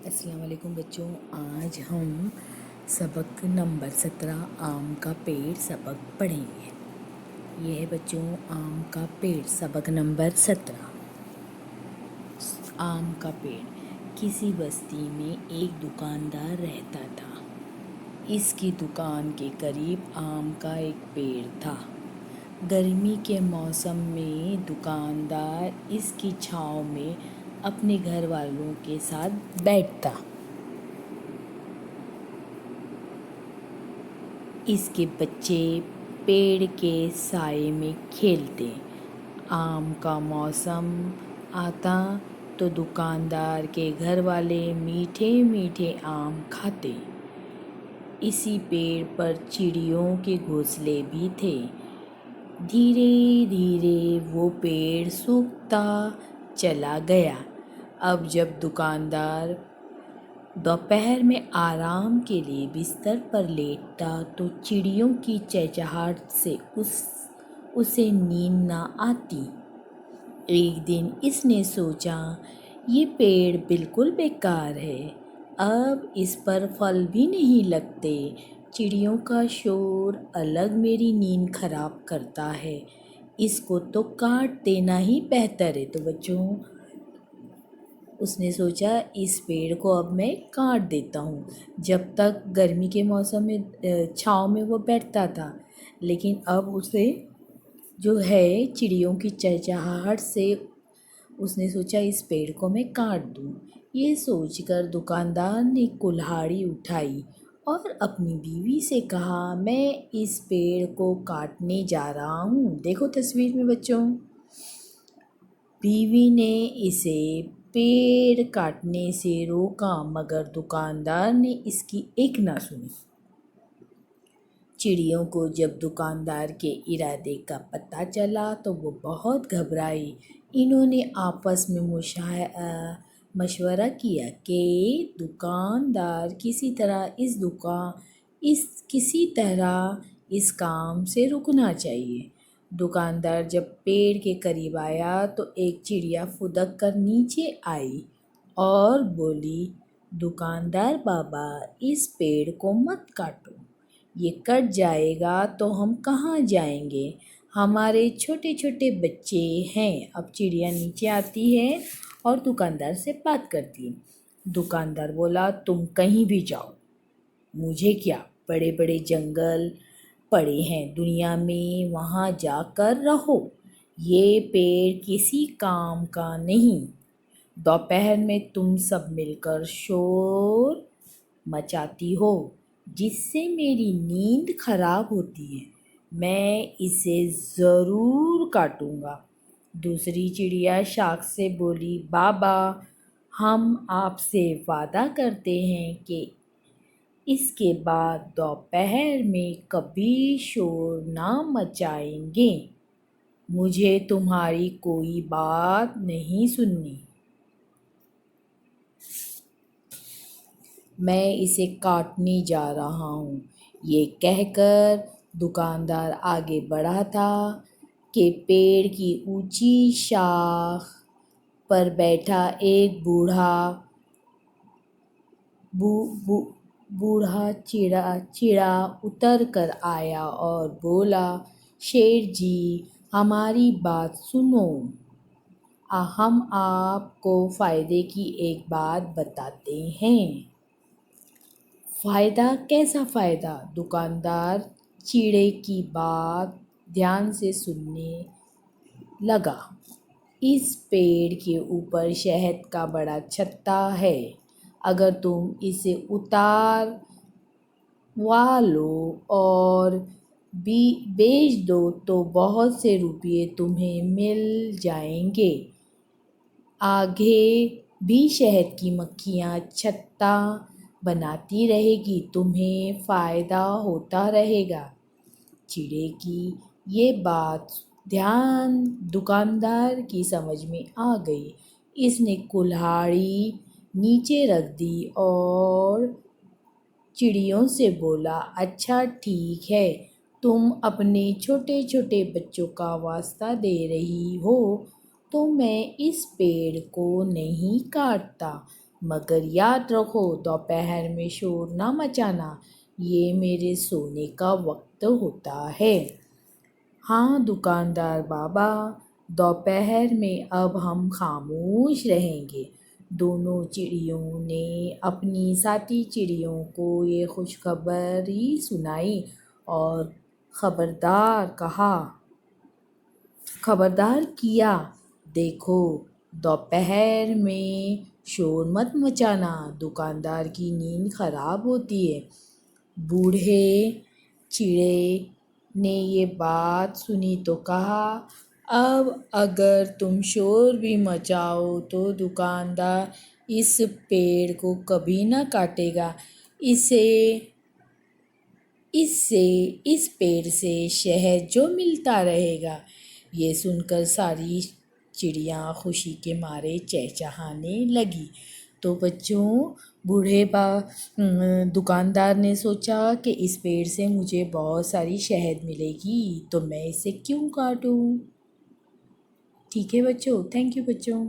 अस्सलाम वालेकुम बच्चों। आज हम सबक नंबर 17 आम का पेड़ सबक पढ़ेंगे। ये है बच्चों आम का पेड़ सबक नंबर 17। आम का पेड़। किसी बस्ती में एक दुकानदार रहता था। इसकी दुकान के करीब आम का एक पेड़ था। गर्मी के मौसम में दुकानदार इसकी छाँव में अपने घर वालों के साथ बैठता। इसके बच्चे पेड़ के साए में खेलते। आम का मौसम आता तो दुकानदार के घर वाले मीठे मीठे आम खाते। इसी पेड़ पर चिड़ियों के घोंसले भी थे। धीरे धीरे वो पेड़ सूखता चला गया। अब जब दुकानदार दोपहर में आराम के लिए बिस्तर पर लेटा तो चिड़ियों की चहचहाहट से उसे नींद न आती। एक दिन इसने सोचा, ये पेड़ बिल्कुल बेकार है। अब इस पर फल भी नहीं लगते। चिड़ियों का शोर अलग मेरी नींद खराब करता है। इसको तो काट देना ही बेहतर है। तो बच्चों उसने सोचा इस पेड़ को अब मैं काट देता हूँ। जब तक गर्मी के मौसम में छाँव में वो बैठता था, लेकिन अब उसे जो है चिड़ियों की चहचहाहट से उसने सोचा इस पेड़ को मैं काट दूँ। ये सोचकर दुकानदार ने कुल्हाड़ी उठाई और अपनी बीवी से कहा, मैं इस पेड़ को काटने जा रहा हूँ। देखो तस्वीर में बच्चों, बीवी ने इसे पेड़ काटने से रोका, मगर दुकानदार ने इसकी एक ना सुनी। चिड़ियों को जब दुकानदार के इरादे का पता चला तो वो बहुत घबराई। इन्होंने आपस में मशवरा किया कि दुकानदार किसी तरह इस काम से रुकना चाहिए। दुकानदार जब पेड़ के करीब आया तो एक चिड़िया फुदक कर नीचे आई और बोली, दुकानदार बाबा, इस पेड़ को मत काटो। ये कट जाएगा तो हम कहाँ जाएंगे? हमारे छोटे छोटे बच्चे हैं। अब चिड़िया नीचे आती है और दुकानदार से बात करती है। दुकानदार बोला, तुम कहीं भी जाओ, मुझे क्या, बड़े बड़े जंगल पड़े हैं दुनिया में, वहाँ जाकर रहो। ये पेड़ किसी काम का नहीं। दोपहर में तुम सब मिलकर शोर मचाती हो, जिससे मेरी नींद खराब होती है। मैं इसे ज़रूर काटूंगा। दूसरी चिड़िया शाख से बोली, बाबा, हम आपसे वादा करते हैं कि इसके बाद दोपहर में कभी शोर ना मचाएंगे। मुझे तुम्हारी कोई बात नहीं सुननी। मैं इसे काटने जा रहा हूँ। ये कहकर दुकानदार आगे बढ़ा था कि पेड़ की ऊंची शाख पर बैठा एक बूढ़ा चिड़ा उतर कर आया और बोला, शेर जी, हमारी बात सुनो। हम आपको फ़ायदे की एक बात बताते हैं। फ़ायदा? कैसा फ़ायदा? दुकानदार चिड़े की बात ध्यान से सुनने लगा। इस पेड़ के ऊपर शहद का बड़ा छत्ता है। अगर तुम इसे उतारवा लो और बेच दो तो बहुत से रुपये तुम्हें मिल जाएंगे। आगे भी शहद की मक्खियाँ छत्ता बनाती रहेगी, तुम्हें फ़ायदा होता रहेगा। चिड़े की ये बात दुकानदार की समझ में आ गई। इसने कुल्हाड़ी नीचे रख दी और चिड़ियों से बोला, अच्छा ठीक है, तुम अपने छोटे छोटे बच्चों का वास्ता दे रही हो तो मैं इस पेड़ को नहीं काटता। मगर याद रखो दोपहर में शोर ना मचाना, ये मेरे सोने का वक्त होता है। हाँ दुकानदार बाबा, दोपहर में अब हम खामोश रहेंगे। दोनों चिड़ियों ने अपनी साथी चिड़ियों को ये खुशखबरी सुनाई और खबरदार किया, देखो दोपहर में शोर मत मचाना, दुकानदार की नींद खराब होती है। बूढ़े चिड़े ने ये बात सुनी तो कहा, अब अगर तुम शोर भी मचाओ तो दुकानदार इस पेड़ को कभी ना काटेगा। इसे इससे इस पेड़ से शहद जो मिलता रहेगा। ये सुनकर सारी चिड़ियाँ खुशी के मारे चहचहाने लगी। तो बच्चों, दुकानदार ने सोचा कि इस पेड़ से मुझे बहुत सारी शहद मिलेगी, तो मैं इसे क्यों काटूं। ठीक है बच्चों, थैंक यू बच्चों।